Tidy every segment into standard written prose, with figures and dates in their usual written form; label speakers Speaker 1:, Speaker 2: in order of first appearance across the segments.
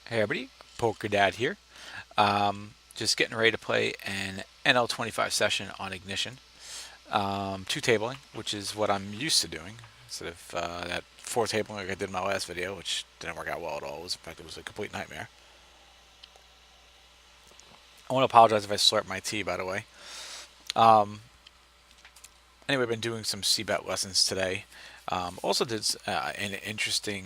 Speaker 1: Hey everybody, Poker Dad here. Just getting ready to play an NL25 session on Ignition. Two tabling, which is what I'm used to doing, instead of that four tabling like I did in my last video, which didn't work out well at all. In fact, it was a complete nightmare. I want to apologize if I slurp my tea, by the way. Um, anyway, I've been doing some c-bet lessons today. Also did an interesting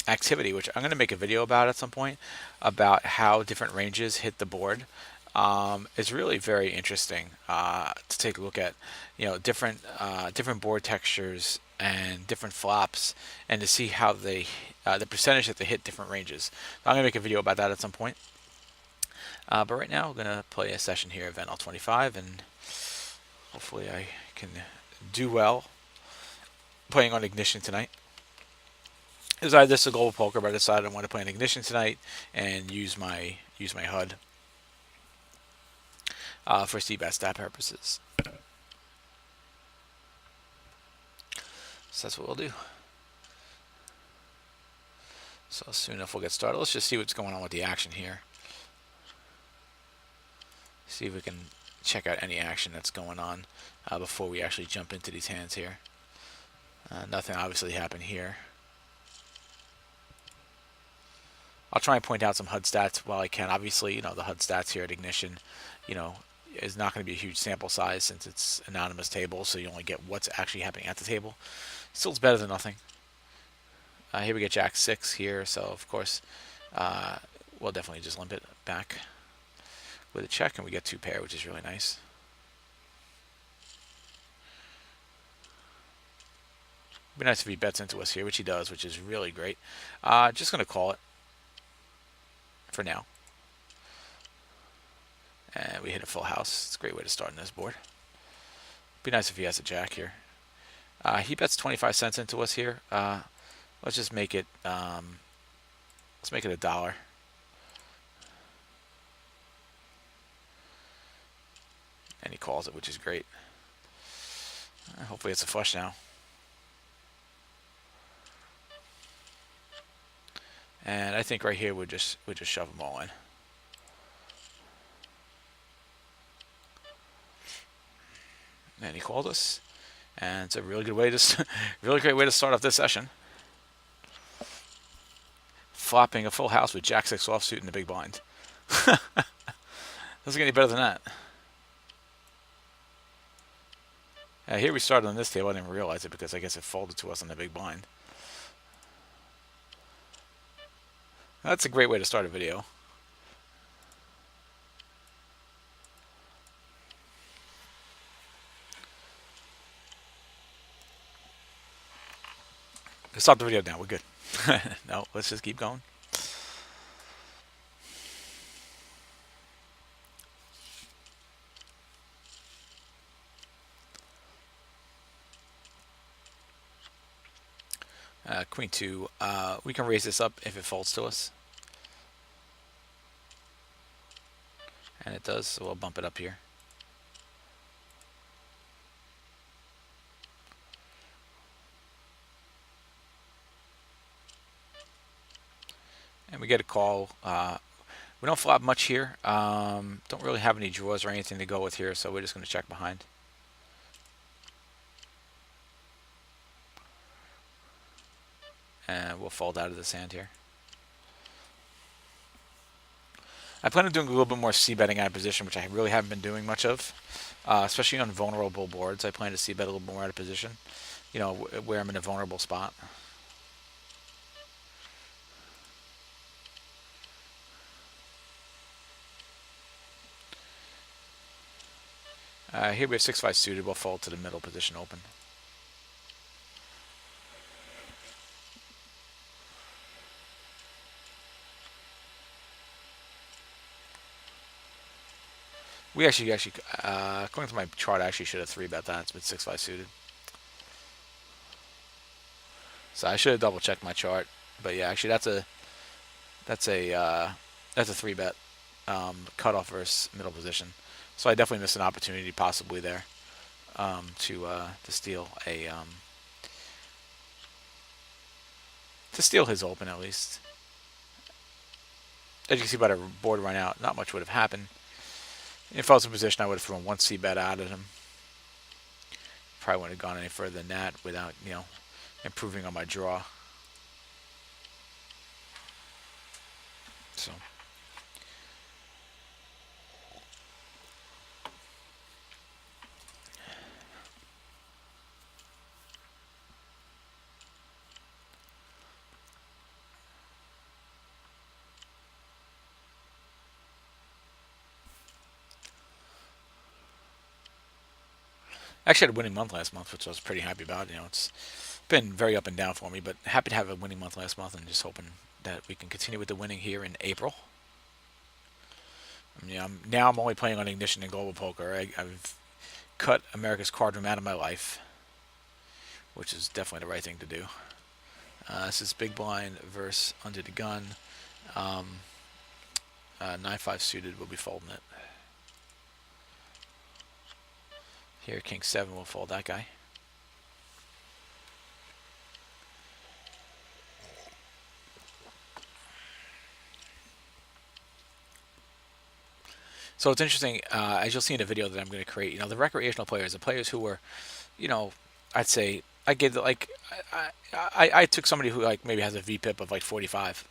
Speaker 1: activity, which I'm going to make a video about at some point, about how different ranges hit the board. It's really very interesting to take a look at, different board textures and different flops, and to see how the percentage that they hit different ranges. I'm going to make a video about that at some point. But right now, we're going to play a session here of NL25, and hopefully I can do well playing on Ignition tonight. Decided this is a global poker, but I decided I want to play an Ignition tonight and use my HUD for c-bet stat purposes. So that's what we'll do. So soon enough we'll get started. Let's just see what's going on with the action here. See if we can check out any action that's going on before we actually jump into these hands here. Nothing obviously happened here. I'll try and point out some HUD stats while I can. Obviously, the HUD stats here at Ignition, is not going to be a huge sample size since it's anonymous table, so you only get what's actually happening at the table. Still, it's better than nothing. Here we get Jack 6 here, so of course, we'll definitely just limp it back with a check, and we get 2 pair, which is really nice. Be nice if he bets into us here, which he does, which is really great. Just going to call it for now. And we hit a full house. It's a great way to start on this board. Be nice if he has a jack here. He bets 25 cents into us here. Let's just make it. Let's make it $1. And he calls it, which is great. Hopefully it's a flush now. And I think right here we just shove them all in. And he called us, and it's a really good way to, really great way to start off this session. Flopping a full house with Jack 6 offsuit in the big blind. Doesn't get any better than that. Here we started on this table. I didn't realize it because I guess it folded to us on the big blind. That's a great way to start a video. Let's stop the video now. We're good. No, let's just keep going. Queen 2. We can raise this up if it folds to us. And it does, so we'll bump it up here. And we get a call. We don't flop much here. Don't really have any draws or anything to go with here, so we're just going to check behind. And we'll fold out of this hand here. I plan on doing a little bit more c-betting out of position, which I really haven't been doing much of, especially on vulnerable boards. I plan to c-bet a little more out of position, where I'm in a vulnerable spot. Here we have 6-5 suited. We'll fold to the middle position open. We actually, according to my chart, I actually should have 3-bet that. It's been 6-5 suited. So I should have double checked my chart. But yeah, actually that's a 3-bet cutoff versus middle position. So I definitely missed an opportunity possibly there to steal to steal his open at least. As you can see by the board right now, not much would have happened. If I was in position, I would have thrown one c-bet out at him. Probably wouldn't have gone any further than that without, improving on my draw. So. Actually, I had a winning month last month, which I was pretty happy about. It's been very up and down for me, but happy to have a winning month last month, and just hoping that we can continue with the winning here in April. I mean, I'm only playing on Ignition and Global Poker. I've cut America's Card Room out of my life, which is definitely the right thing to do. This is Big Blind versus Under the Gun. 9-5 suited, will be folding it. Here, King 7 will fold that guy. So it's interesting, as you'll see in the video that I'm going to create, the recreational players, the players who were, I'd say, I gave I took somebody who maybe has a VPIP of 45.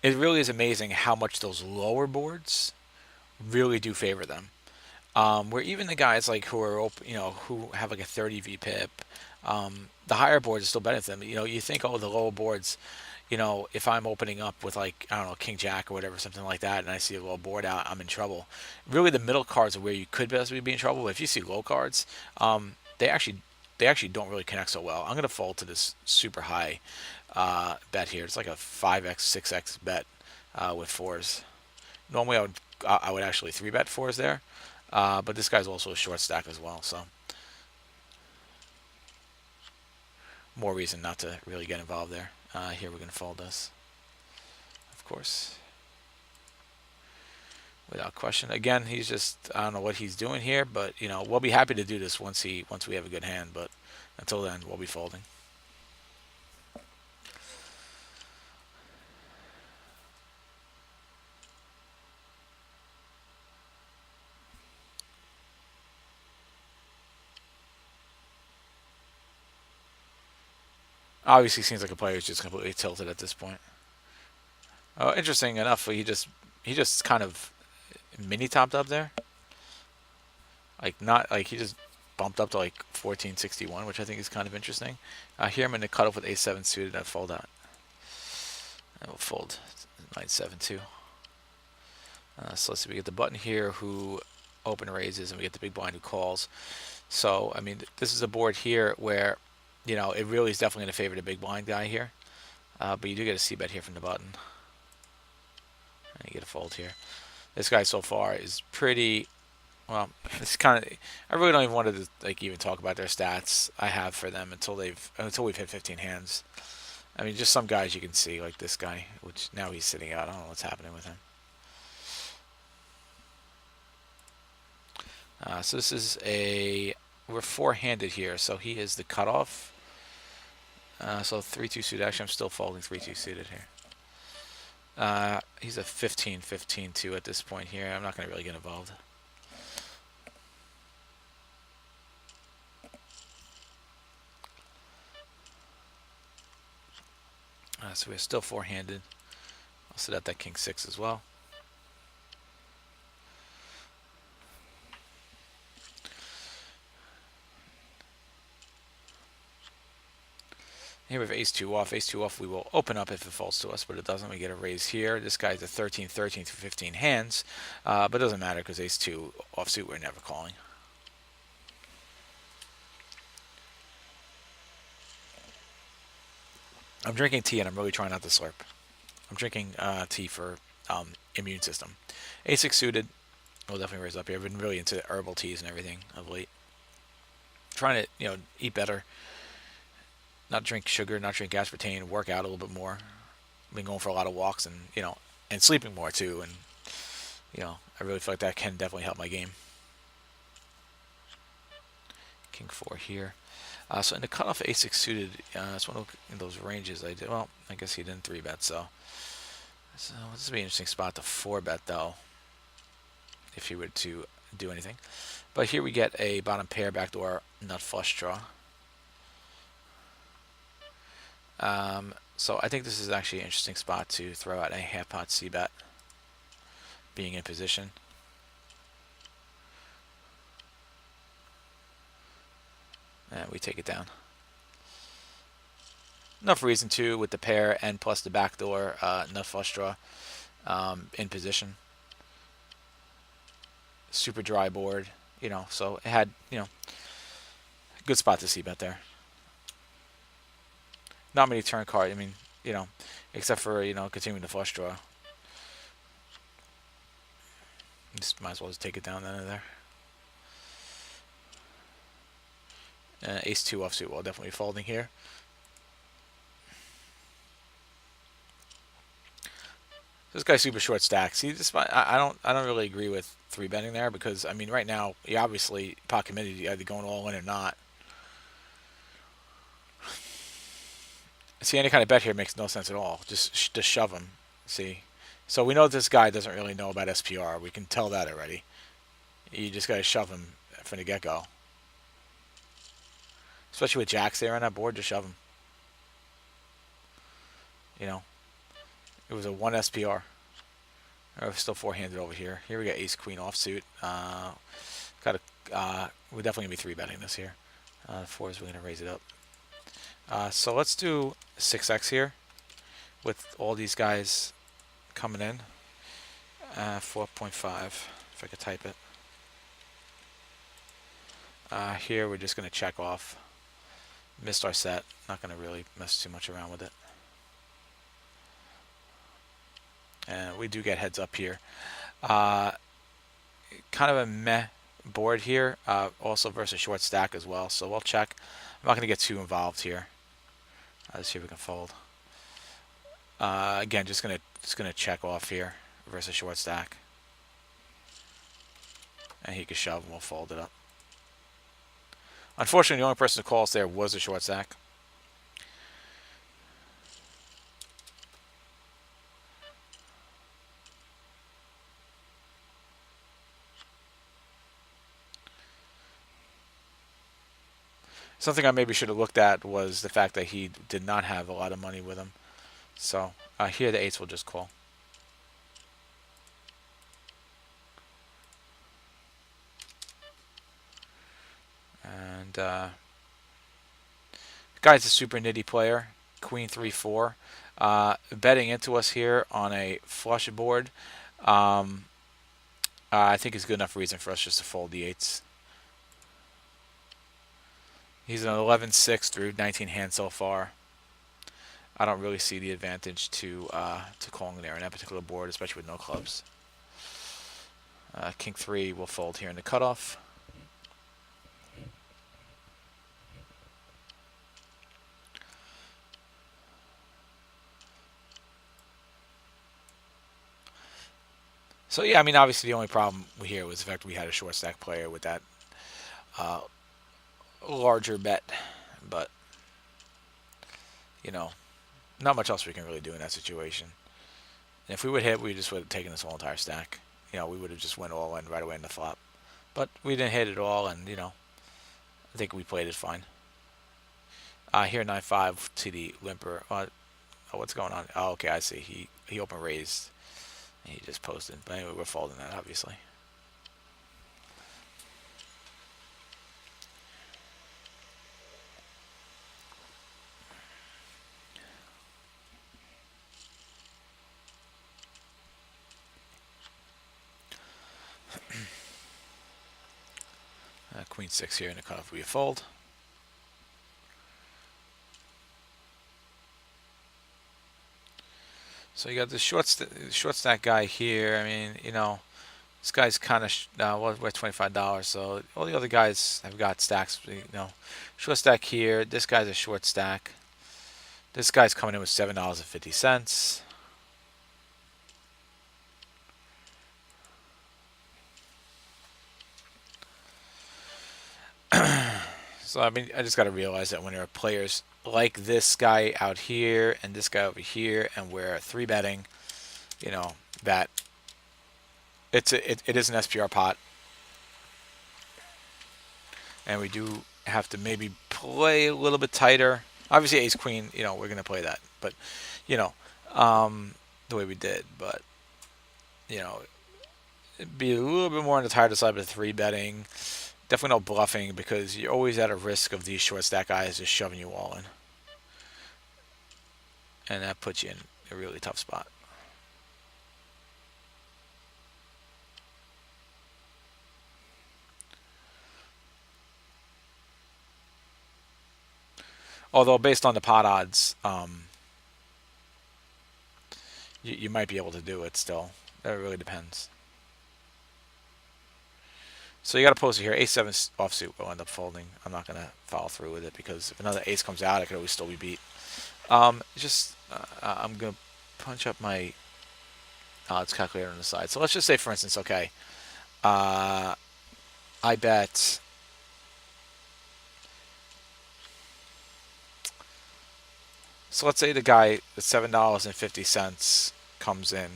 Speaker 1: It really is amazing how much those lower boards really do favor them. Where even the guys who are open, who have a 30 VPIP, the higher boards are still better than them. You think, oh, the lower boards, if I'm opening up with I don't know, King Jack or whatever, something like that, and I see a low board out, I'm in trouble. Really, the middle cards are where you could possibly be in trouble. But if you see low cards, they actually don't really connect so well. I'm gonna fold to this super high bet here. It's like a 5x, 6x bet with fours. Normally, I would actually 3-bet fours there, but this guy's also a short stack as well, so more reason not to really get involved there. Here we're going to fold this, of course, without question. Again, he's just, I don't know what he's doing here, but we'll be happy to do this once we have a good hand. But until then, we'll be folding. Obviously, seems like a player who's just completely tilted at this point. Oh, interesting enough, he just kind of mini topped up there. Not he just bumped up to 1461, which I think is kind of interesting. Here I'm going to cut off with a7 suited and fold out. I will fold 9-7 too. So let's see, we get the button here who open raises, and we get the big blind who calls. So I mean, this is a board here where it really is definitely going to favor the big blind guy here. But you do get a c-bet here from the button. And you get a fold here. This guy so far is pretty, well, it's kind of, I really don't even want to even talk about their stats I have for them until we've hit 15 hands. I mean, just some guys you can see, like this guy, which now he's sitting out. I don't know what's happening with him. So this is we're four-handed here, so he is the cutoff. So 3-2 suited. Actually, I'm still folding 3-2 suited here. He's a 15-15-2 at this point here. I'm not going to really get involved. So we're still four-handed. I'll set up that King 6 as well. Here we have ace-2 off. Ace-2 off we will open up if it falls to us, but it doesn't. We get a raise here. This guy's a 13-13 through 15 hands, but it doesn't matter because ace-2 offsuit we're never calling. I'm drinking tea and I'm really trying not to slurp. I'm drinking tea for immune system. A6 suited. We'll definitely raise up here. I've been really into herbal teas and everything of late. Trying to, eat better. Not drink sugar, not drink aspartame, work out a little bit more. Been going for a lot of walks and, and sleeping more too. And, I really feel like that can definitely help my game. King 4 here. So in the cutoff a6 suited, it's one of those ranges I did. Well, I guess he didn't 3-bet, so So this would be an interesting spot to 4-bet though, if he were to do anything. But here we get a bottom pair backdoor nut flush draw. So I think this is actually an interesting spot to throw out a half pot c-bet, being in position. And we take it down. Enough reason to with the pair and plus the backdoor nut flush draw in position. Super dry board, so it had, good spot to c-bet there. Not many turn cards. I mean, except for continuing the flush draw. Just might as well just take it down then and there. Ace 2 offsuit will definitely be folding here. This guy's super short stack. See, this I don't really agree with 3-betting there because I mean right now you obviously pot committed, you're either going all in or not. See, any kind of bet here makes no sense at all. Just shove him. See, so we know this guy doesn't really know about SPR. We can tell that already. You just gotta shove him from the get-go. Especially with jacks there on that board, just shove him. It was a 1 SPR. We're still 4-handed over here. Here we got ace queen offsuit. We're definitely gonna be 3-betting this here. 4s, we're gonna raise it up. So let's do 6x here with all these guys coming in. 4.5, if I could type it. Here we're just gonna check off. Missed our set. Not gonna really mess too much around with it. And we do get heads up here. Kind of a meh board here, also versus short stack as well. So we'll check. I'm not going to get too involved here. Let's see if we can fold. Again, just gonna check off here versus short stack. And he could shove and we'll fold it up. Unfortunately, the only person to call us there was a short stack. Something I maybe should have looked at was the fact that he did not have a lot of money with him. So here the 8s will just call. And guy's a super nitty player. Queen 3-4. Betting into us here on a flush board. I think is good enough reason for us just to fold the 8s. He's an 11-6 through 19 hands so far. I don't really see the advantage to calling there on that particular board, especially with no clubs. King 3 will fold here in the cutoff. So yeah, I mean obviously the only problem here was the fact we had a short stack player with that larger bet, but not much else we can really do in that situation. And if we would hit, we just would have taken this whole entire stack. We would have just went all in right away in the flop. But we didn't hit it all, and I think we played it fine. Here 9-5 to the limper. Oh, what's going on? Oh, okay, I see. He open raised. And he just posted. But anyway, we're folding that obviously. Queen 6 here in the cutoff will be a fold. So you got the short stack guy here. I mean, this guy's kind of worth $25. So all the other guys have got stacks. Short stack here. This guy's a short stack. This guy's coming in with $7.50. So I mean, I just got to realize that when there are players like this guy out here and this guy over here, and we're 3-betting, you know, that it is an SPR pot, and we do have to maybe play a little bit tighter. Obviously, ace queen, you know, we're gonna play that, but you know, the way we did, but you know, be a little bit more on the tighter side of three betting. Definitely no bluffing because you're always at a risk of these short stack guys just shoving you all in, and that puts you in a really tough spot. Although based on the pot odds, you might be able to do it still. That really depends. So you got a poster here. Ace-7 offsuit will end up folding. I'm not going to follow through with it because if another ace comes out, I could always still be beat. I'm going to punch up my odds calculator on the side. So let's just say, for instance, okay, I bet. So let's say the guy at $7.50 comes in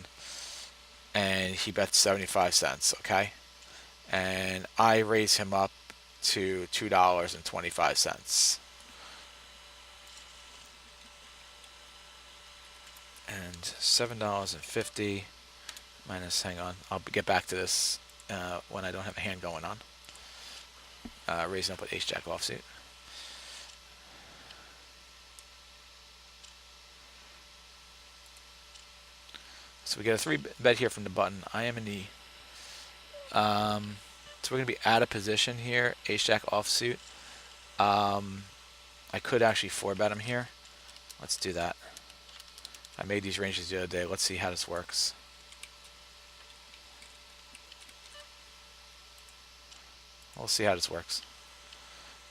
Speaker 1: and he bets 75 cents, okay? And I raise him up to $2.25. And $7.50 minus, hang on, I'll get back to this when I don't have a hand going on. Raising up with ace jack offsuit. So we get a 3 bet here from the button. I am in the so we're going to be out of position here. Ace jack offsuit. I could actually 4 bet him here. Let's do that. I made these ranges the other day. Let's see how this works. We'll see how this works.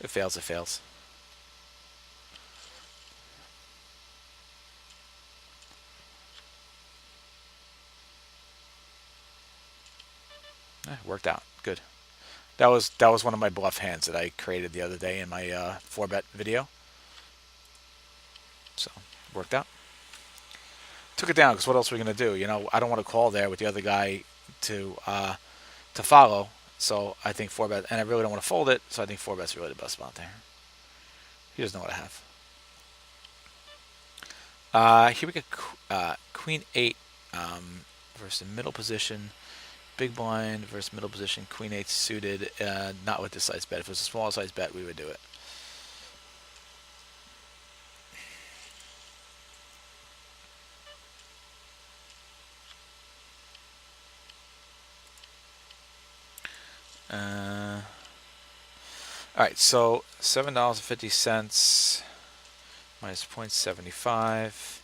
Speaker 1: If it fails, it fails. Worked out. Good. That was one of my bluff hands that I created the other day in my 4 bet video. So worked out. Took it down because what else are we gonna do? You know, I don't want to call there with the other guy to follow. So I think 4 bet, and I really don't want to fold it. So I think 4 bet's really the best spot there. He doesn't know what I have. Here we get Queen 8 versus the middle position. Big blind versus middle position. Queen 8 suited. Not with this size bet. If it was a smaller size bet, we would do it. All right, so $7.50 minus 0.75.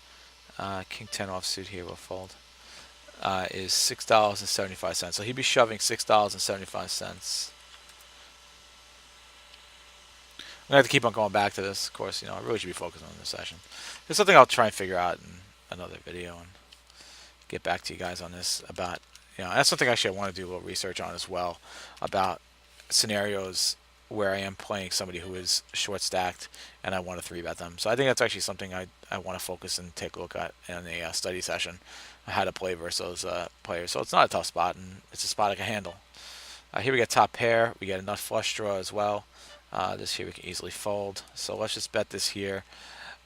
Speaker 1: King 10 offsuit here will fold. Is $6.75. So he'd be shoving $6.75. I'm gonna have to keep on going back to this. Of course, you know I really should be focused on this session. It's something I'll try and figure out in another video and get back to you guys on this about. You know, that's something actually I want to do a little research on as well about scenarios where I am playing somebody who is short stacked and I want to 3 bet them. So I think that's actually something I want to focus and take a look at in a study session, how to play versus those players. So it's not a tough spot, and it's a spot I can handle. Here we get top pair. We get a nut flush draw as well. This here we can easily fold. So let's just bet this here.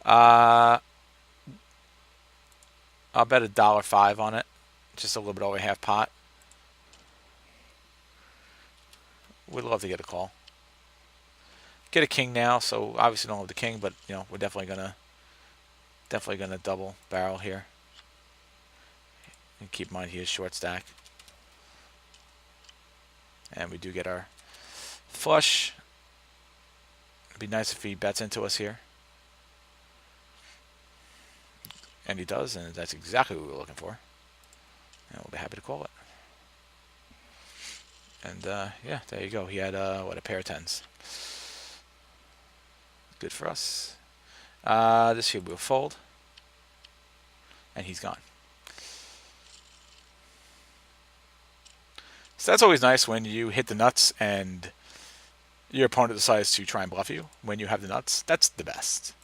Speaker 1: I'll bet $1.05 on it, just a little bit over half pot. We'd love to get a call. Get a king now, so obviously don't have the king, but you know we're definitely gonna double barrel here. And keep in mind he is short stack, and we do get our flush. It'd be nice if he bets into us here, and he does, and that's exactly what we were looking for. And we'll be happy to call it. And yeah, there you go. He had what, a pair of 10s. Good for us. This here will fold, and he's gone. So that's always nice when you hit the nuts and your opponent decides to try and bluff you when you have the nuts. That's the best.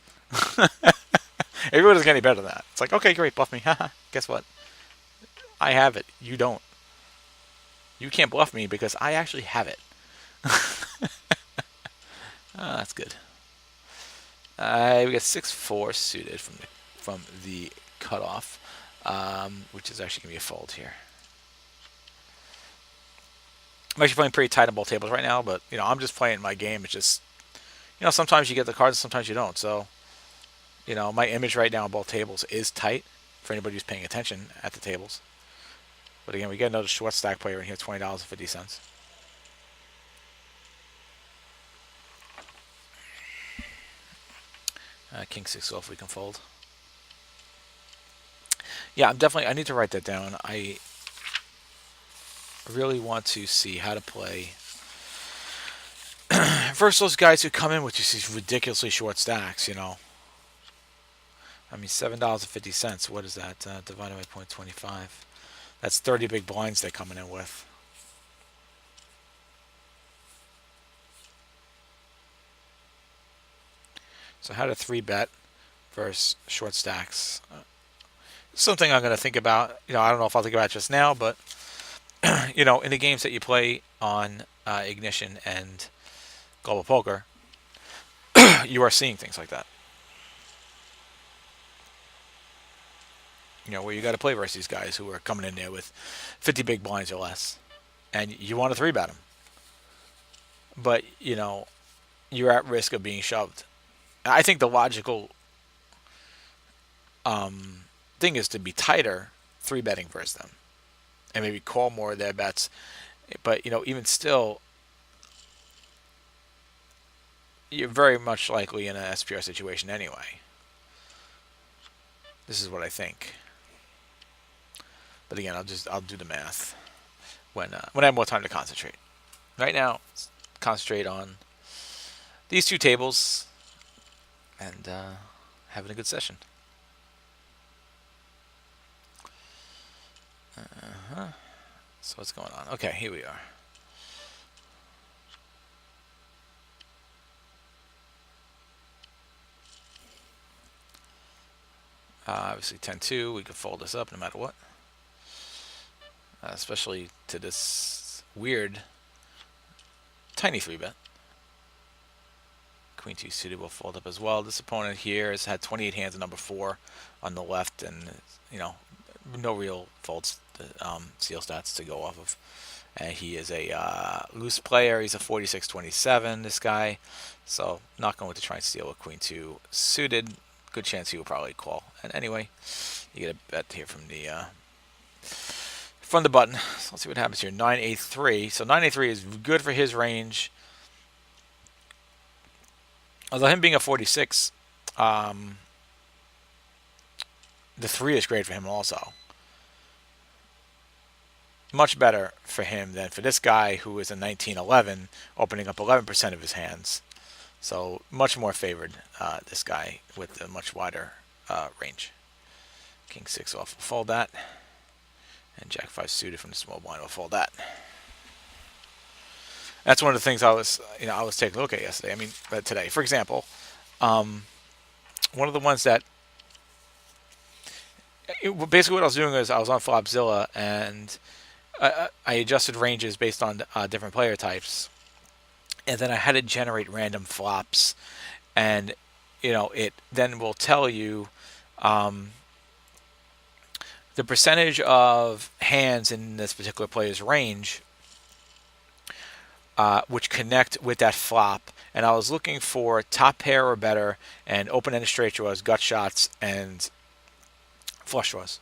Speaker 1: Everyone doesn't get any better than that. It's like, okay, great, bluff me. Haha. Guess what? I have it. You don't. You can't bluff me because I actually have it. That's good. We got 6-4 suited from the cutoff, which is actually gonna be a fold here. I'm actually playing pretty tight on both tables right now, but I'm just playing my game. It's just sometimes you get the cards, sometimes you don't. So my image right now on both tables is tight for anybody who's paying attention at the tables. But again, we get another short stack player in here, $20.50. King 6 off, we can fold. Yeah, I need to write that down. I really want to see how to play versus those guys who come in with just these ridiculously short stacks. I mean, $7.50. What is that divided by 0.25? That's 30 big blinds they're coming in with. So how to 3-bet versus short stacks. Something I'm going to think about. I don't know if I'll think about it just now, but in the games that you play on Ignition and Global Poker, you are seeing things like that. Where you got to play versus these guys who are coming in there with 50 big blinds or less, and you want to 3-bet them, but you're at risk of being shoved. I think the logical thing is to be tighter 3-betting versus them, and maybe call more of their bets. But even still, you're very much likely in an SPR situation anyway. This is what I think. But again, I'll do the math when I have more time to concentrate. Right now, concentrate on these two tables and having a good session. So what's going on? Okay, here we are. Obviously 10-2, we could fold this up no matter what. Especially to this weird tiny 3-bet. Queen 2 suited will fold up as well. This opponent here has had 28 hands at number 4 on the left, and no real folds, seal stats to go off of. And he is a loose player. He's a 46-27, this guy. So not going to try and steal with Queen 2 suited. Good chance he will probably call. And anyway, you get a bet here from the button. So let's see what happens here. 9-8-3. So 9-8-3 is good for his range. Although him being a 46, the 3 is great for him also. Much better for him than for this guy who is a 19-11, opening up 11% of his hands. So much more favored, this guy with a much wider range. King 6 off will fold that. And Jack 5 suited from the small blind will fold that. That's one of the things I was taking a look at yesterday. I mean, today, for example, one of the ones that basically what I was doing is I was on Flopzilla and I adjusted ranges based on different player types, and then I had to generate random flops, and it then will tell you the percentage of hands in this particular player's range which connect with that flop. And I was looking for top pair or better, and open-ended straight draws, gut shots, and flush draws.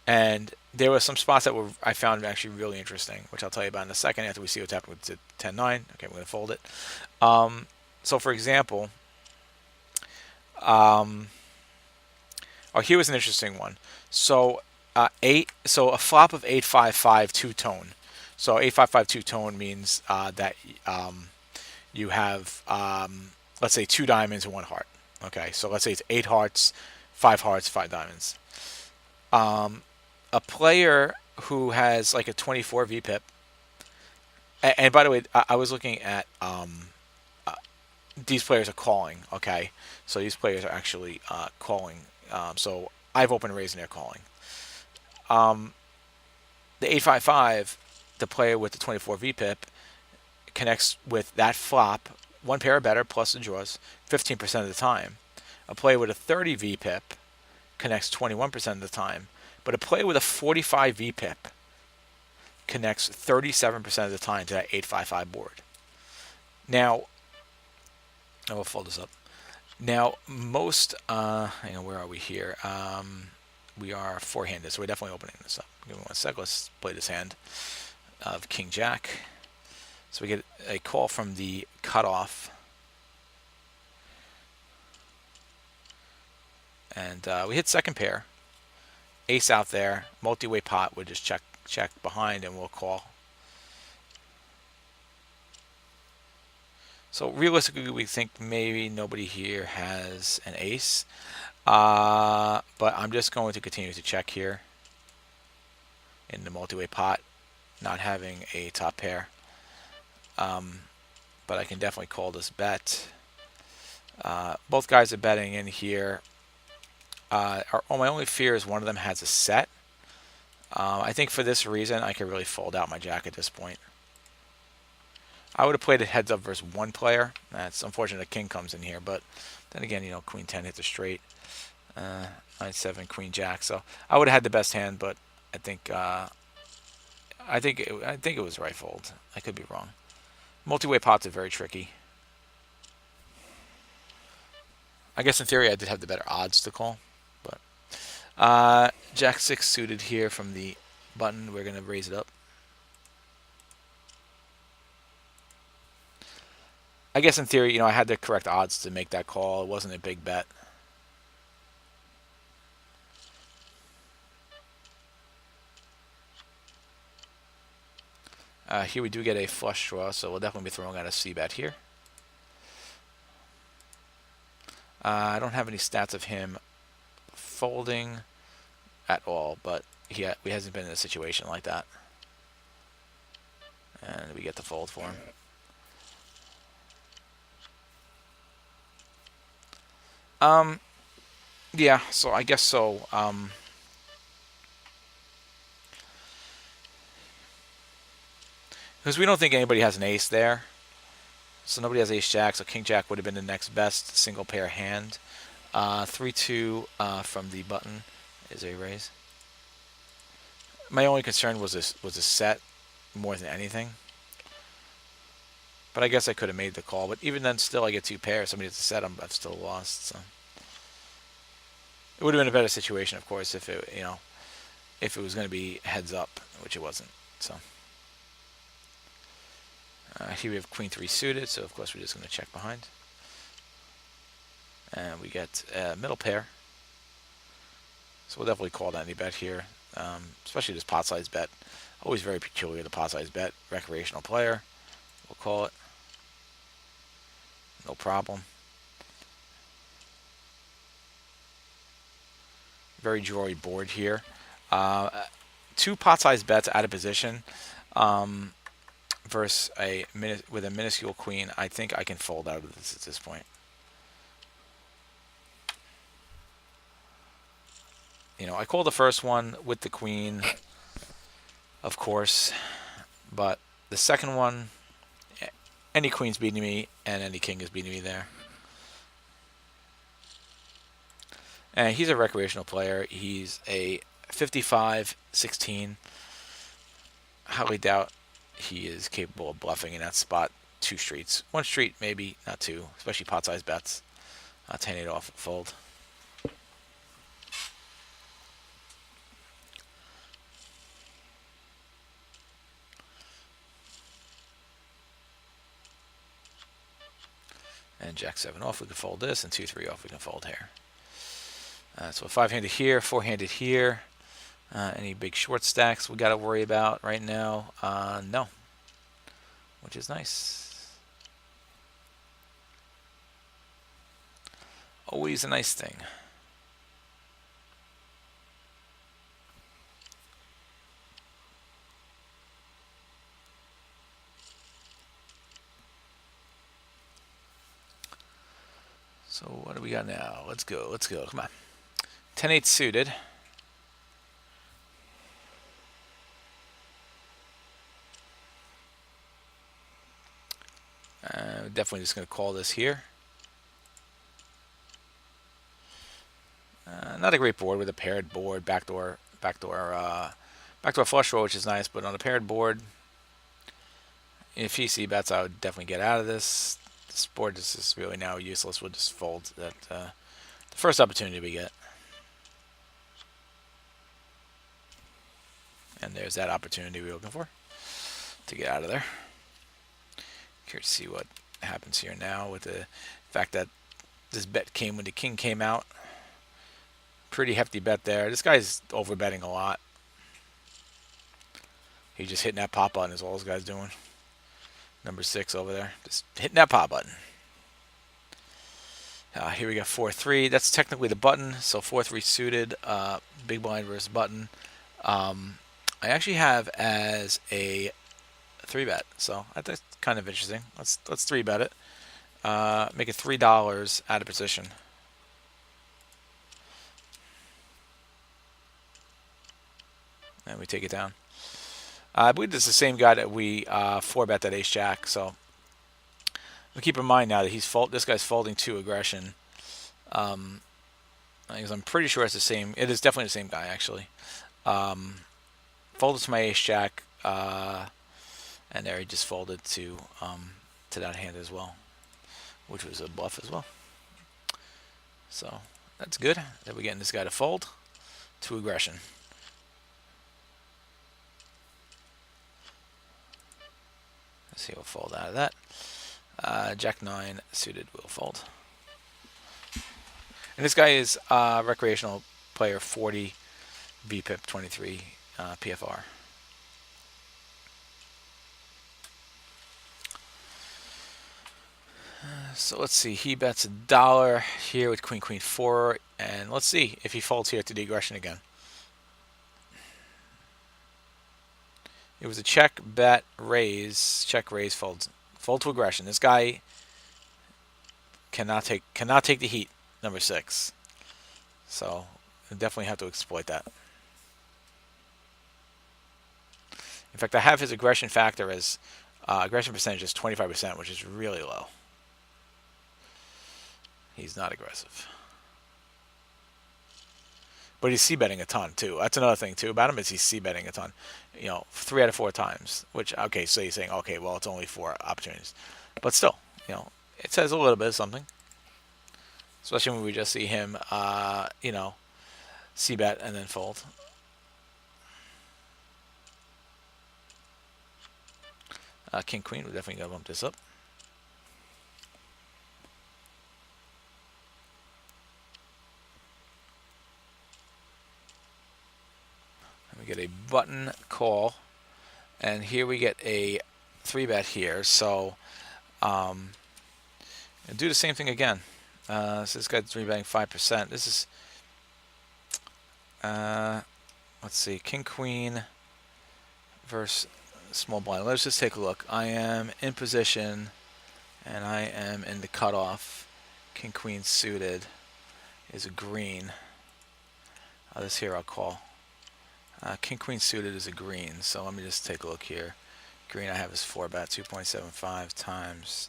Speaker 1: And there were some spots that I found actually really interesting, which I'll tell you about in a second after we see what's happening with 10-9. Okay, we're going to fold it. So, for example, here was an interesting one. So, So a flop of 8-5-5 two-tone. So 8-5-5 two-tone means that you have, let's say, 2 diamonds and 1 heart. Okay, so let's say it's 8 hearts, 5 diamonds. A player who has like a 24 VPIP, and by the way, I was looking at these players are calling. Okay, so these players are actually calling So I've opened raising, they're calling. Um, the 855, the player with the 24 VPIP, connects with that flop, one pair or better plus the draws, 15% of the time. A player with a 30 VPIP connects 21% of the time, but a player with a 45 VPIP connects 37% of the time to that 855 board. Now, I will fold this up. Now, most, hang on, where are we here? We are four-handed, so we're definitely opening this up. Give me 1 sec. Let's play this hand of King Jack. So we get a call from the cutoff. And we hit second pair. Ace out there. Multi-way pot. We'll just check behind and we'll call. So realistically, we think maybe nobody here has an ace. But I'm just going to continue to check here in the multi-way pot, not having a top pair. But I can definitely call this bet. Both guys are betting in here. My only fear is one of them has a set. I think for this reason, I could really fold out my jack at this point. I would have played it heads up versus one player. That's unfortunate the king comes in here, but then again, you know, queen 10 hits a straight. 9-7, queen jack. So I would have had the best hand, but I think it was right fold. I could be wrong. Multi-way pots are very tricky. I guess in theory I did have the better odds to call, but jack 6 suited here from the button. We're gonna raise it up. I guess in theory, you know, I had the correct odds to make that call. It wasn't a big bet. Here we do get a flush draw, so we'll definitely be throwing out a c-bet here. I don't have any stats of him folding at all, but he hasn't been in a situation like that. And we get the fold for him. Yeah, so I guess so. Because we don't think anybody has an ace there. So nobody has ace jack, so king jack would have been the next best single pair hand. 3-2 from the button is a raise. My only concern was a set more than anything. But I guess I could have made the call. But even then, still, I get two pairs. Somebody has a set. I've still lost. So it would have been a better situation, of course, if it was going to be heads up, which it wasn't. So here we have queen 3 suited. So of course we're just going to check behind, and we get a middle pair. So we'll definitely call any bet here, especially this pot size bet. Always very peculiar, the pot size bet. Recreational player, we'll call it. No problem. Very drawy board here. Two pot size bets out of position versus with a minuscule queen. I think I can fold out of this at this point. You know, I called the first one with the queen, of course, but the second one, any queen's beating me and any king is beating me there. And he's a recreational player. He's a 55-16. Highly doubt he is capable of bluffing in that spot. Two streets. One street, maybe, not two, especially pot-sized bets. 10-8 off, fold. And jack 7 off, we can fold this, and 2-3 off, we can fold here. So 5-handed here, 4-handed here. Any big short stacks we got to worry about right now? No, which is nice. Always a nice thing. So what do we got now? Let's go. Come on. 10-8 suited. Definitely just going to call this here. Not a great board with a paired board, backdoor flush draw, which is nice, but on a paired board, if he c bets, I would definitely get out of this. This board is just really now useless. We'll just fold that the first opportunity we get. And there's that opportunity we were looking for to get out of there. Curious to see what happens here now with the fact that this bet came when the king came out. Pretty hefty bet there. This guy's overbetting a lot. He's just hitting that pop button is all this guy's doing. Number 6 over there. Just hitting that pop button. Here we got 4-3. That's technically the button. So 4-3 suited. Big blind versus button. I actually have as a 3-bet. So that's kind of interesting. Let's 3-bet it. Make it $3 out of position. And we take it down. I believe this is the same guy that we 4-bet that ace jack. So we keep in mind now that this guy's folding to aggression. Because I'm pretty sure it's the same. It is definitely the same guy actually. Folded to my ace jack, and there he just folded to that hand as well, which was a bluff as well. So that's good that we're getting this guy to fold to aggression. Let's see, we'll fold out of that. Jack 9 suited will fold. And this guy is recreational player 40, VPIP 23, PFR. So let's see, he bets $1 here with Queen Queen 4, and let's see if he folds here to the aggression again. It was a check, bet, raise, check, raise, fold to aggression. This guy cannot take the heat, number 6. So I definitely have to exploit that. In fact, I have his aggression factor as aggression percentage is 25%, which is really low. He's not aggressive. But he's c-betting a ton, too. That's another thing, too, about him is he's c-betting a ton. 3 out of 4 times. Which, okay, so you're saying, okay, well, it's only 4 opportunities. But still, it says a little bit of something. Especially when we just see him, c-bet and then fold. King, Queen, we're definitely going to bump this up. We get a button call, and here we get a 3-bet here. So do the same thing again. So this guy's 3-betting 5%. This is let's see, King Queen versus small blind. Let's just take a look. I am in position, and I am in the cutoff. King Queen suited is a green. This here I'll call. King Queen suited is a green, so let me just take a look here. Green I have is 4-bet, 2.75 times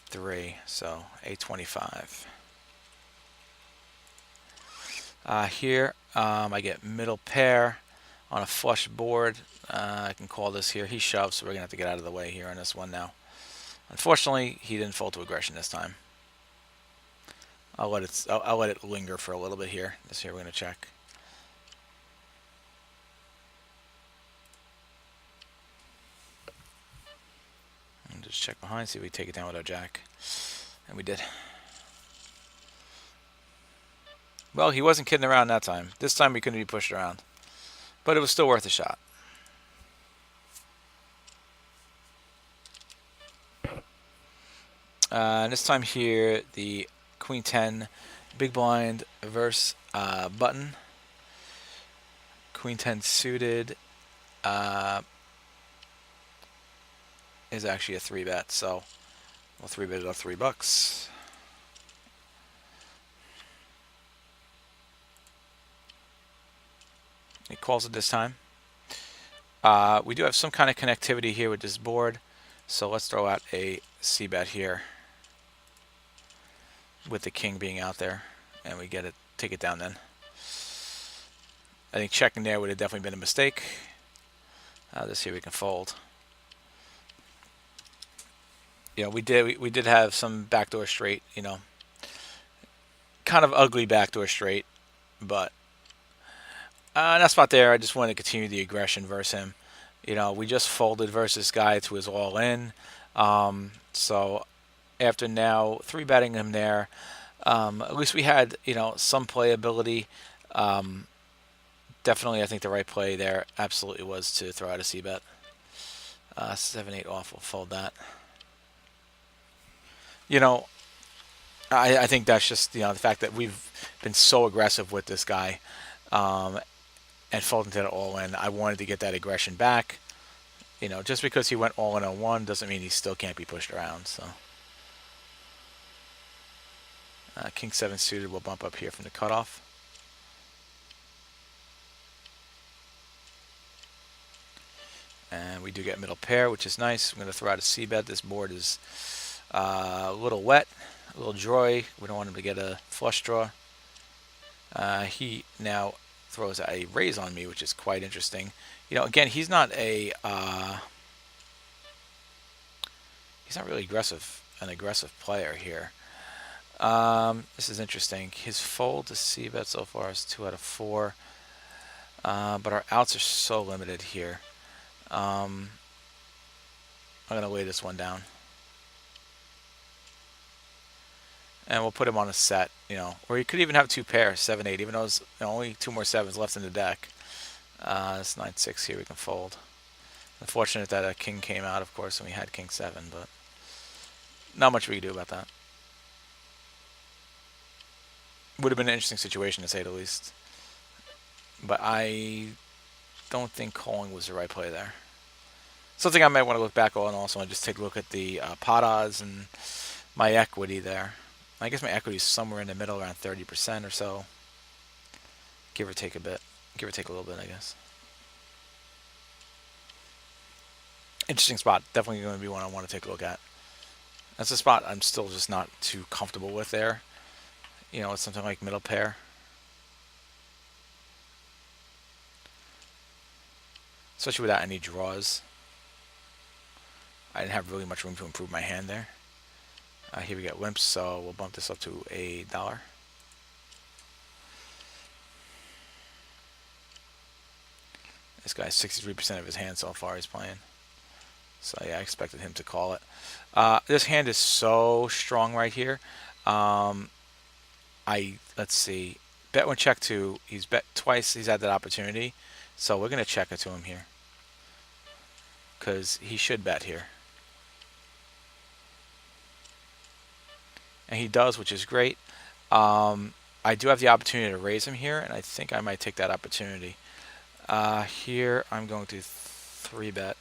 Speaker 1: 3, so 825. Here I get middle pair on a flush board. I can call this here. He shoves, so we're gonna have to get out of the way here on this one now. Unfortunately, he didn't fold to aggression this time. I'll let it linger for a little bit here. This here we're gonna check. And just check behind, see if we take it down with our jack. And we did. Well, he wasn't kidding around that time. This time we couldn't be pushed around. But it was still worth a shot. And this time here, the Queen 10 big blind versus button. Queen 10 suited is actually a 3-bet, so we'll 3-bet it up $3. He calls it this time. We do have some kind of connectivity here with this board, so let's throw out a c-bet here with the king being out there, and we get it, take it down then. I think checking there would have definitely been a mistake. This here we can fold. You know, we did have some backdoor straight, you know, kind of ugly backdoor straight, but that spot there, I just wanted to continue the aggression versus him. You know, we just folded versus this guy to his all in. So after now 3-betting him there, at least we had, you know, some playability. Definitely, I think the right play there absolutely was to throw out a c-bet. 7-8 off, we'll fold that. You know, I think that's just, you know, the fact that we've been so aggressive with this guy, and folding to the all in. I wanted to get that aggression back. You know, just because he went all in on one doesn't mean he still can't be pushed around. So, King 7 suited will bump up here from the cutoff. And we do get middle pair, which is nice. I'm going to throw out a c-bet. This board is a little wet, a little dry. We don't want him to get a flush draw. He now throws a raise on me, which is quite interesting. You know, again, he's not a he's not really an aggressive player here. This is interesting. His fold to c-bet so far is 2 out of 4, but our outs are so limited here. I'm gonna lay this one down, and we'll put him on a set. You know, or he could even have 2 pairs, 7-8, even though there's only 2 more 7s left in the deck. It's 9-6 here. We can fold. Unfortunate that a king came out, of course, and we had king 7, but not much we can do about that. Would have been an interesting situation, to say the least. But I don't think calling was the right play there. Something I might want to look back on also, and just take a look at the pot odds and my equity there. I guess my equity is somewhere in the middle, around 30% or so. Give or take a bit. Give or take a little bit, I guess. Interesting spot. Definitely going to be one I want to take a look at. That's a spot I'm still just not too comfortable with there. You know, it's something like middle pair. Especially without any draws. I didn't have really much room to improve my hand there. Here we got limps, so we'll bump this up to $1. This guy's 63% of his hand so far he's playing. So yeah, I expected him to call it. This hand is so strong right here. Let's see. Bet when check 2. He's bet twice. He's had that opportunity. So we're going to check it to him here, because he should bet here. And he does, which is great. I do have the opportunity to raise him here, and I think I might take that opportunity. Here, I'm going to 3-bet.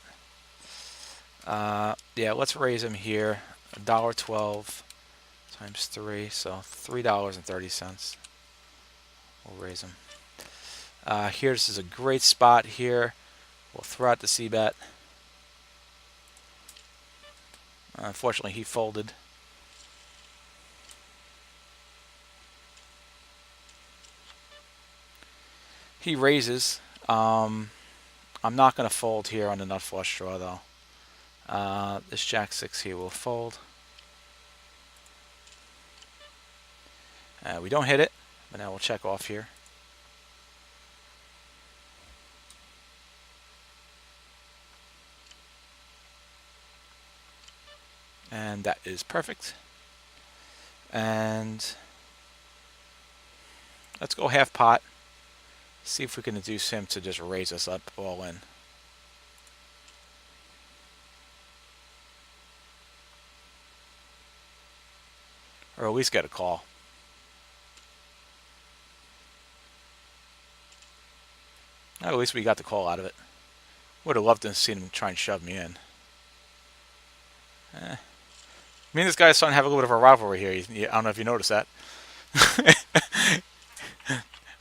Speaker 1: Yeah, let's raise him here. $1.12 times 3, so $3.30. We'll raise him. Here, this is a great spot here. We'll throw out the c-bet. Unfortunately, he folded. He raises. I'm not going to fold here on the nut flush draw, though. This jack 6 here will fold. We don't hit it, but now we'll check off here. And that is perfect. And let's go half pot. See if we can induce him to just raise us up all in. Or at least get a call. At least we got the call out of it. Would have loved to see him try and shove me in. Me and this guy are starting to have a little bit of a rivalry here. I don't know if you noticed that.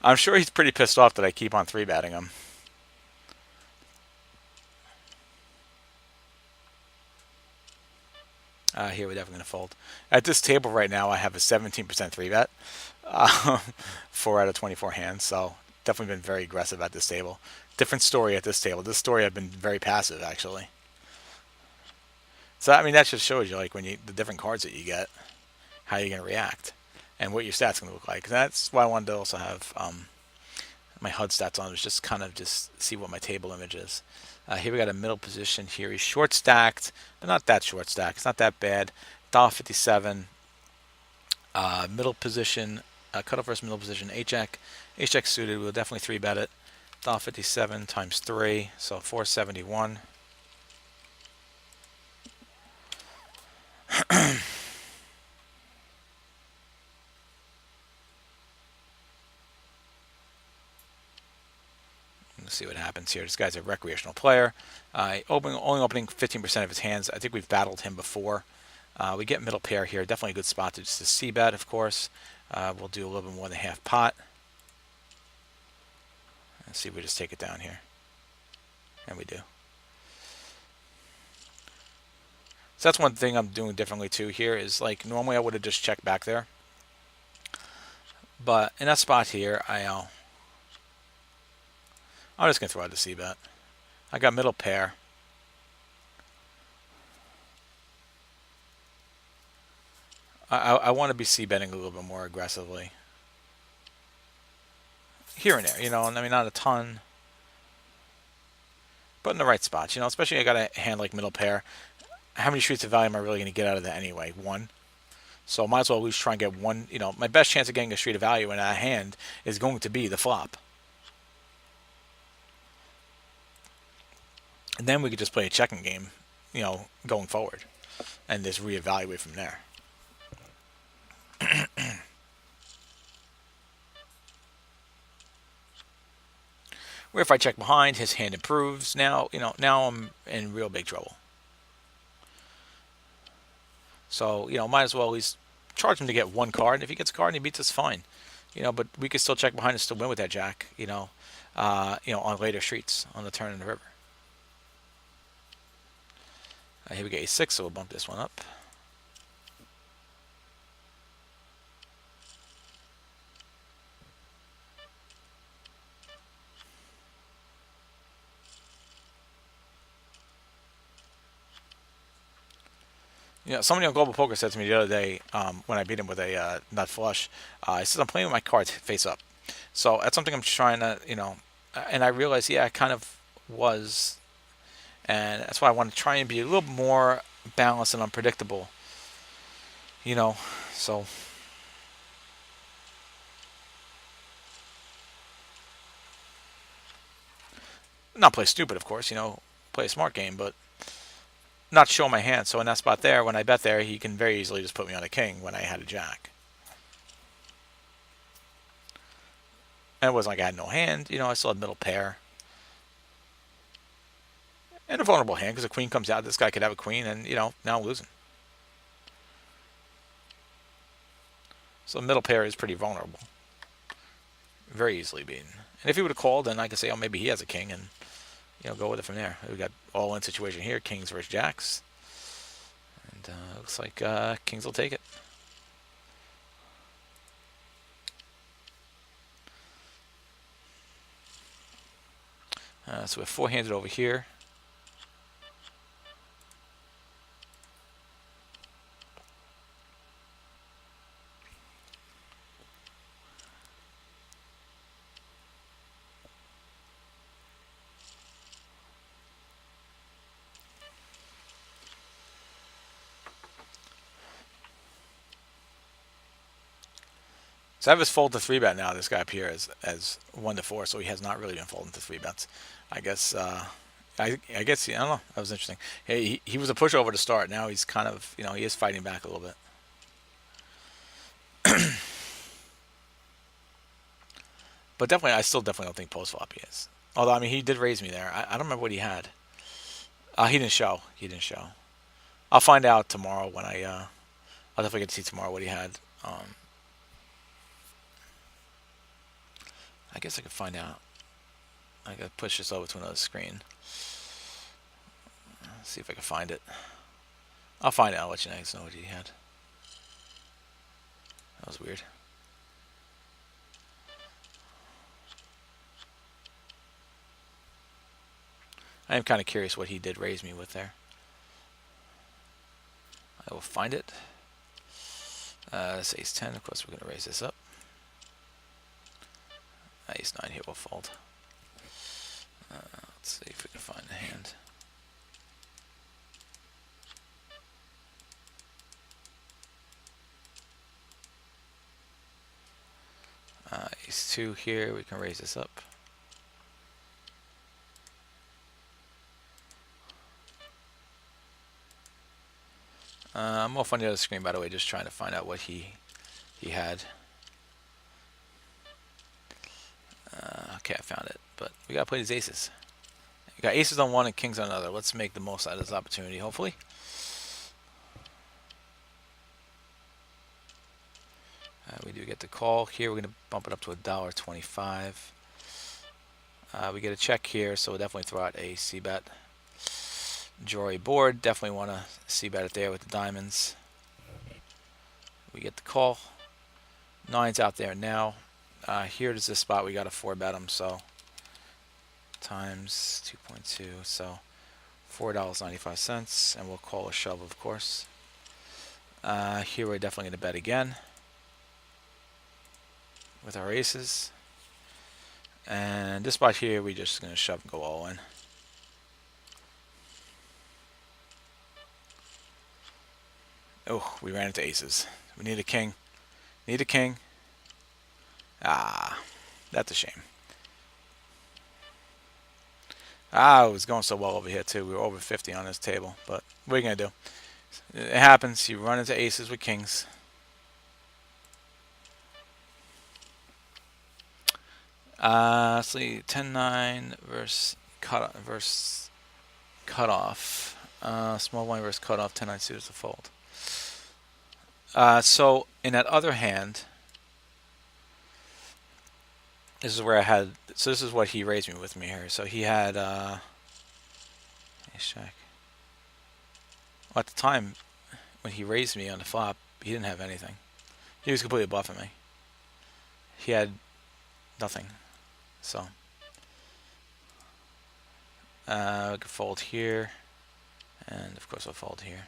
Speaker 1: I'm sure he's pretty pissed off that I keep on three betting him. Here we're definitely going to fold. At this table right now, I have a 17% three bet, uh, 4 out of 24 hands. So definitely been very aggressive at this table. Different story at this table. This story I've been very passive actually. So I mean that just shows you like when you the different cards that you get, how you're going to react, and what your stats going to look like. And that's why I wanted to also have my HUD stats on, was just kind of just see what my table image is. Here we got a middle position here. He's short stacked, but not that short stacked. It's not that bad. $1.57. Middle position, cutoff versus middle position. H-Jack suited. We'll definitely three bet it. $1.57 times 3, so 471. Let's see what happens here. This guy's a recreational player. Only opening 15% of his hands. I think we've battled him before. We get middle pair here. Definitely a good spot to just C bet, of course. We'll do a little bit more than half pot. Let's see if we just take it down here. And we do. So that's one thing I'm doing differently too here is like normally I would have just checked back there. But in that spot here, I'm just going to throw out the C bet. I got middle pair. I want to be C betting a little bit more aggressively. Here and there, you know, I mean, not a ton. But in the right spots, you know, especially I got a hand like middle pair. How many streets of value am I really going to get out of that anyway? One. So I might as well at least try and get one. You know, my best chance of getting a street of value in that hand is going to be the flop. And then we could just play a checking game, you know, going forward. And just reevaluate from there. Where if I check behind, his hand improves. Now, you know, now I'm in real big trouble. So, you know, might as well at least charge him to get one card. And if he gets a card and he beats us, fine. You know, but we could still check behind and still win with that jack, you know, on later streets, on the turn in the river. Here we get a6, so we'll bump this one up. You know, somebody on Global Poker said to me the other day when I beat him with a nut flush, he says, I'm playing with my cards face up. So that's something I'm trying to, you know, and I realized, yeah, I kind of was. And that's why I want to try and be a little more balanced and unpredictable. You know, so. Not play stupid, of course, you know, play a smart game, but not show my hand. So in that spot there, when I bet there, he can very easily just put me on a king when I had a jack. And it wasn't like I had no hand. You know, I still had middle pair. And a vulnerable hand because a queen comes out. This guy could have a queen, and, you know, now I'm losing. So middle pair is pretty vulnerable. Very easily beaten. And if he would have called, then I could say, oh, maybe he has a king, and, you know, go with it from there. We got all-in situation here, kings versus jacks. And looks like kings will take it. So we're four-handed over here. So I have his fold to three bet now. This guy up here as 1-4, so he has not really been folding to three bets. I guess. I guess I don't know. That was interesting. He was a pushover to start. Now he's kind of, you know, he is fighting back a little bit. But definitely, I still definitely don't think post flop he is. Although I mean, he did raise me there. I don't remember what he had. He didn't show. He didn't show. I'll find out tomorrow when I'll definitely get to see tomorrow what he had. I guess I could find out. I gotta push this over to another screen. See if I can find it. I'll find out. I'll let you guys know what he had. That was weird. I am kind of curious what he did raise me with there. I will find it. That's ace 10. Of course, we're going to raise this up. Ace 9 here will fold. Let's see if we can find the hand. Ace 2 here. We can raise this up. I'm off on the other screen, by the way, just trying to find out what he had. Okay, I found it, but we gotta play these aces. You got aces on one and kings on another. Let's make the most out of this opportunity, hopefully. We do get the call here. We're gonna bump it up to $1.25. We get a check here, so we'll definitely throw out a c-bet. Draw a board. Definitely want to c-bet it there with the diamonds. We get the call. 9's out there now. Here is the spot we got to 4-bet them, so times 2.2, so $4.95, and we'll call a shove, of course. Here we're definitely going to bet again with our aces, and this spot here we're just going to shove and go all in. Oh, we ran into aces. We need a king. Need a king. Ah, that's a shame. It was going so well over here too. We were over 50 on this table, but what are you gonna do? It happens. You run into aces with kings. Let's see, 10-9 versus cutoff. Small blind versus cutoff. 10-9 suited to fold. So in that other hand, this is where I had. So this is what he raised me with me here. So he had ace jack. Well, at the time when he raised me on the flop, he didn't have anything. He was completely bluffing me. He had nothing. So we could fold here, and of course I'll fold here.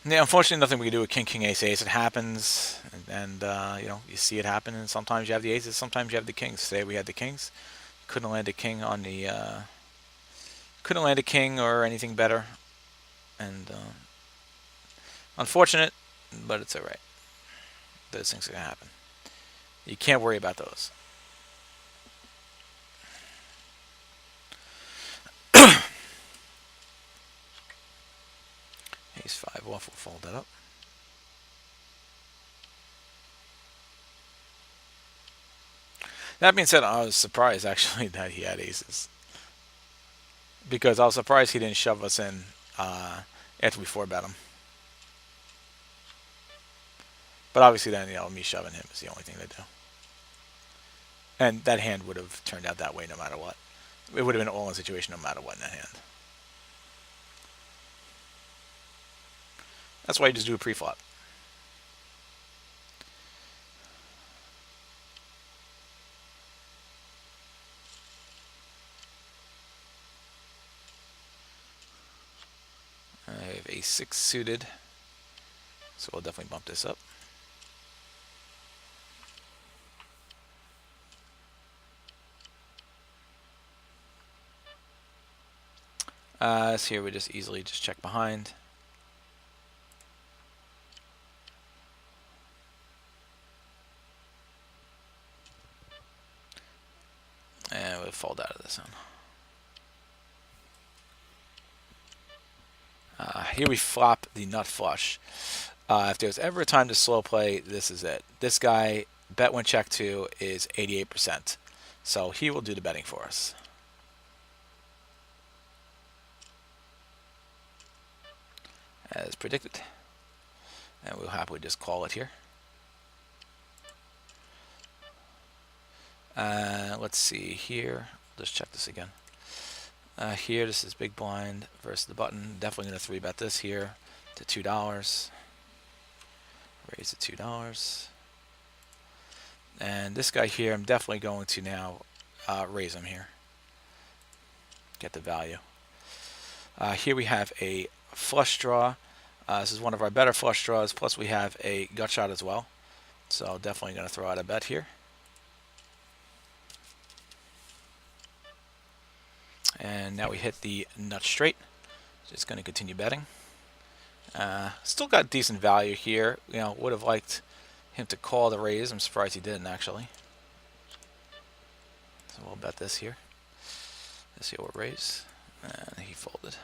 Speaker 1: Yeah, unfortunately, nothing we can do with king, king, ace, ace. It happens, and you know, you see it happen. And sometimes you have the aces, sometimes you have the kings. Today we had the kings. Couldn't land a king on the. Couldn't land a king or anything better, and unfortunate, but it's all right. Those things are gonna happen. You can't worry about those. Ace 5 off. We'll fold that up. That being said, I was surprised actually that he had aces, because I was surprised he didn't shove us in after we 4-bet him. But obviously then, you know, me shoving him is the only thing to do. And that hand would have turned out that way no matter what. It would have been an all-in situation no matter what in that hand. That's why you just do a pre-flop. I have a6 suited, so we'll definitely bump this up. So here we just easily just check behind. And we'll fold out of this one. Here we flop the nut flush. If there's ever a time to slow play, this is it. This guy, bet when check 2 is 88%. So he will do the betting for us. As predicted. And we'll happily just call it here. Let's see here. Let's check this again. Here, this is big blind versus the button. Definitely going to 3-bet this here to $2. Raise to $2. And this guy here, I'm definitely going to now raise him here. Get the value. Here we have a flush draw. This is one of our better flush draws. Plus we have a gut shot as well. So definitely going to throw out a bet here. And now we hit the nut straight. Just going to continue betting. Still got decent value here. You know, would have liked him to call the raise. I'm surprised he didn't actually. So we'll bet this here. Let's see what raise. And he folded.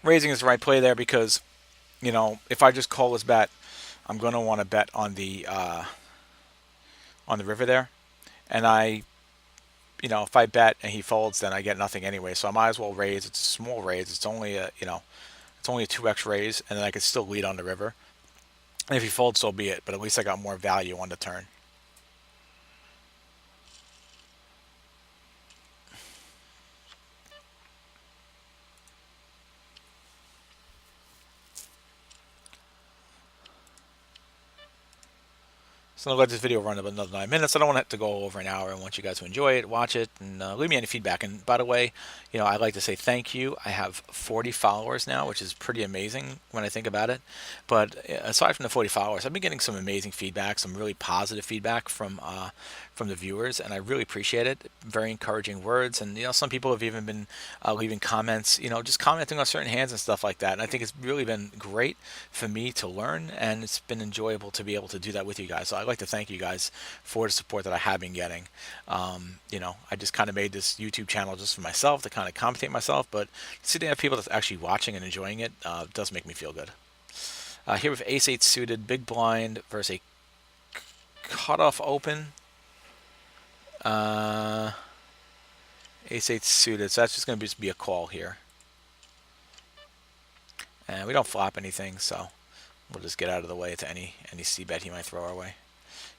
Speaker 1: Raising is the right play there because, you know, if I just call this bet, I'm going to want to bet on the river there. And you know, if I bet and he folds, then I get nothing anyway. So I might as well raise. It's a small raise. It's only a, you know, it's only a 2x raise, and then I could still lead on the river. And if he folds, so be it. But at least I got more value on the turn. So I'll let this video run about another 9 minutes. I don't want it to go over an hour. I want you guys to enjoy it, watch it, and leave me any feedback. And by the way, you know, I'd like to say thank you. I have 40 followers now, which is pretty amazing when I think about it. But aside from the 40 followers, I've been getting some amazing feedback, some really positive feedback from the viewers, and I really appreciate it. Very encouraging words, and you know, some people have even been leaving comments, you know, just commenting on certain hands and stuff like that. And I think it's really been great for me to learn, and it's been enjoyable to be able to do that with you guys. So I'd like to thank you guys for the support that I have been getting. You know, I just kind of made this YouTube channel just for myself to kind of compensate myself, but to see they have people that's actually watching and enjoying it does make me feel good. Here with ace-8 suited, big blind versus a cutoff open. Ace-8 suited, so that's just going to be a call here. And we don't flop anything, so we'll just get out of the way to any c-bet he might throw our way.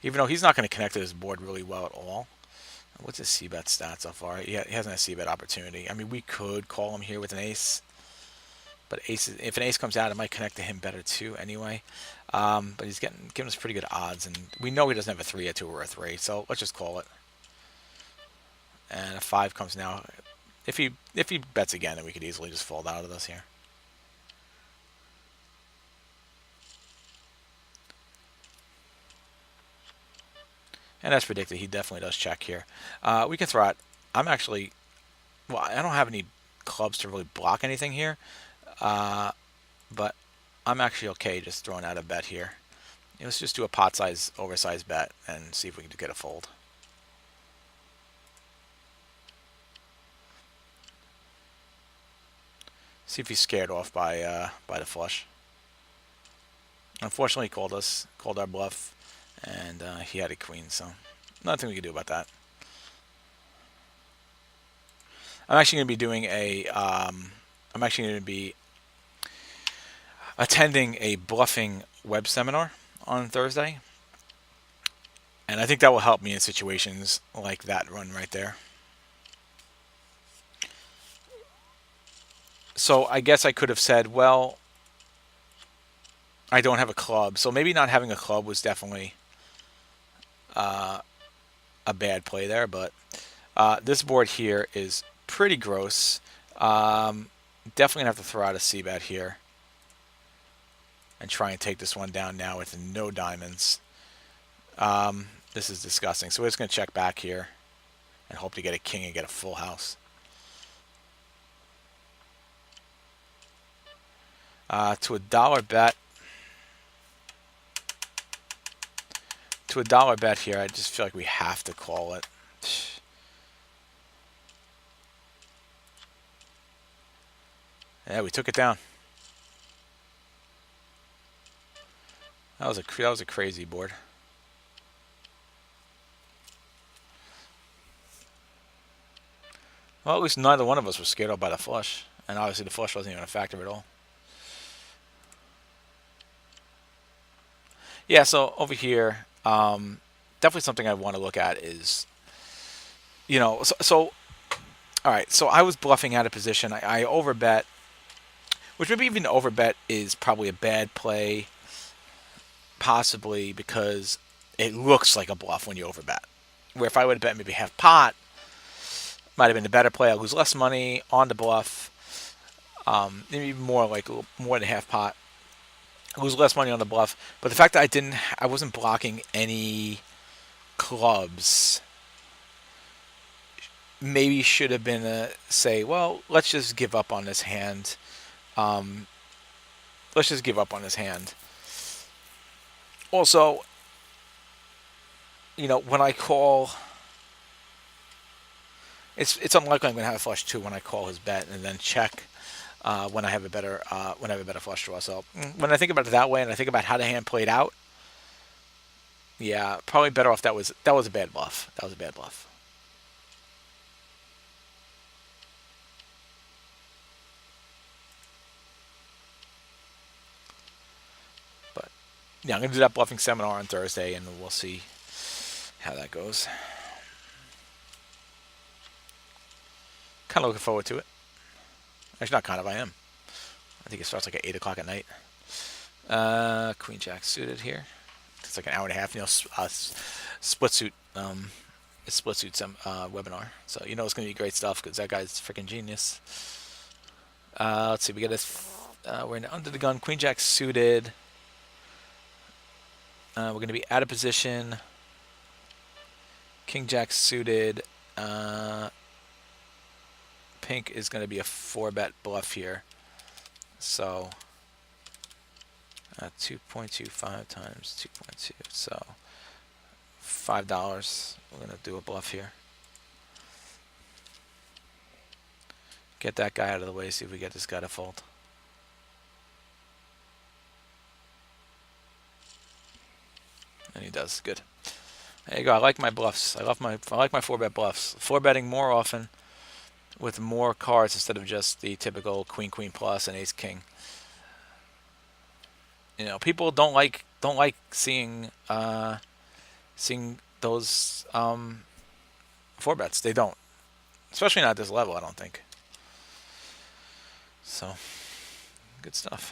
Speaker 1: Even though he's not going to connect to this board really well at all. What's his c-bet stat so far? He hasn't a c-bet opportunity. I mean, we could call him here with an ace. But if an ace comes out, it might connect to him better too anyway. But he's giving us pretty good odds. And we know he doesn't have a 3 at 2 or a 3. So let's just call it. And a 5 comes now. If he bets again, then we could easily just fold out of this here. And as predicted, he definitely does check here. We can throw out. I'm actually, well, I don't have any clubs to really block anything here, but I'm actually okay just throwing out a bet here. Let's just do a pot size, oversized bet and see if we can get a fold. See if he's scared off by the flush. Unfortunately, he called our bluff, and he had a queen, so nothing we can do about that. I'm actually going to be doing a. I'm actually going to be attending a bluffing web seminar on Thursday, and I think that will help me in situations like that run right there. So I guess I could have said, well, I don't have a club, so maybe not having a club was definitely a bad play there, but this board here is pretty gross. Definitely gonna have to throw out a c-bet here and try and take this one down now with no diamonds. This is disgusting. So we're just gonna check back here and hope to get a king and get a full house. To a dollar bet. To a dollar bet here, I just feel like we have to call it. Yeah, we took it down. That was a crazy board. Well, at least neither one of us was scared off by the flush, and obviously the flush wasn't even a factor at all. Yeah, so over here, definitely something I want to look at is, so all right, so I was bluffing out of position. I overbet, which maybe even overbet is probably a bad play, possibly because it looks like a bluff when you overbet. Where if I would have bet maybe half pot, might have been a better play. I lose less money on the bluff, maybe more like more than half pot. I lose less money on the bluff, but the fact that I wasn't blocking any clubs, maybe should have been a say, well, let's just give up on this hand. Um, let's just give up on this hand. Also, when I call, it's unlikely I'm going to have a flush two when I call his bet and then check when I have a better flush draw. So when I think about it that way and I think about how the hand played out, yeah, probably better off. That was a bad bluff. That was a bad bluff. But yeah, I'm going to do that bluffing seminar on Thursday, and we'll see how that goes. Kind of looking forward to it. Actually, not kind of. I am. I think it starts like at 8 o'clock at night. Queen Jack suited here. It's like an hour and a half. Split suit. Split suit webinar. So it's gonna be great stuff because that guy's freaking genius. Let's see. We get this. We're in under the gun. Queen Jack suited. We're gonna be out of position. King Jack suited. Pink is gonna be a 4-bet bluff here. So 2.25 times 2.2. So $5. We're gonna do a bluff here. Get that guy out of the way. See if we get this guy to fold. And he does. Good. There you go. I like my bluffs. I like my 4-bet bluffs. 4-betting more often with more cards instead of just the typical queen plus and ace king. People don't like seeing those 4-bets. They don't, especially not at this level. I don't think. So, good stuff.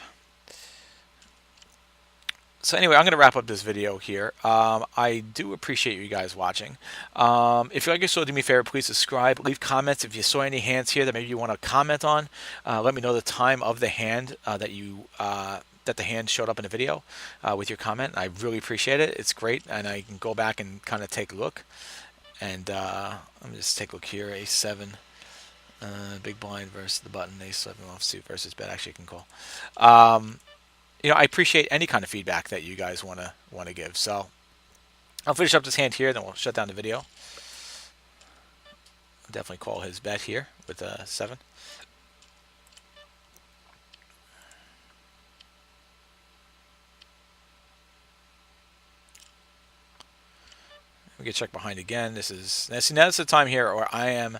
Speaker 1: So anyway, I'm going to wrap up this video here. I do appreciate you guys watching. If you like your show, do me a favor, please subscribe. Leave comments if you saw any hands here that maybe you want to comment on. Let me know the time of the hand that the hand showed up in the video with your comment. I really appreciate it. It's great, and I can go back and kind of take a look. And let me just take a look here. A7, big blind versus the button. A7 offsuit versus bet. Actually, I can call. I appreciate any kind of feedback that you guys want to give. So I'll finish up this hand here, then we'll shut down the video. I'll definitely call his bet here with a 7. We can check behind again. This is now this is the time here where I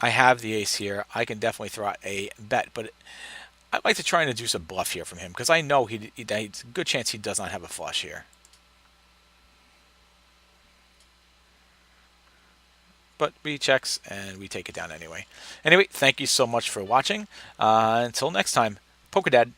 Speaker 1: have the ace here. I can definitely throw out a bet, but I'd like to try and deduce a bluff here from him because I know it's a good chance he does not have a flush here. But we checks and we take it down anyway. Anyway, thank you so much for watching. Until next time, Poker Dad.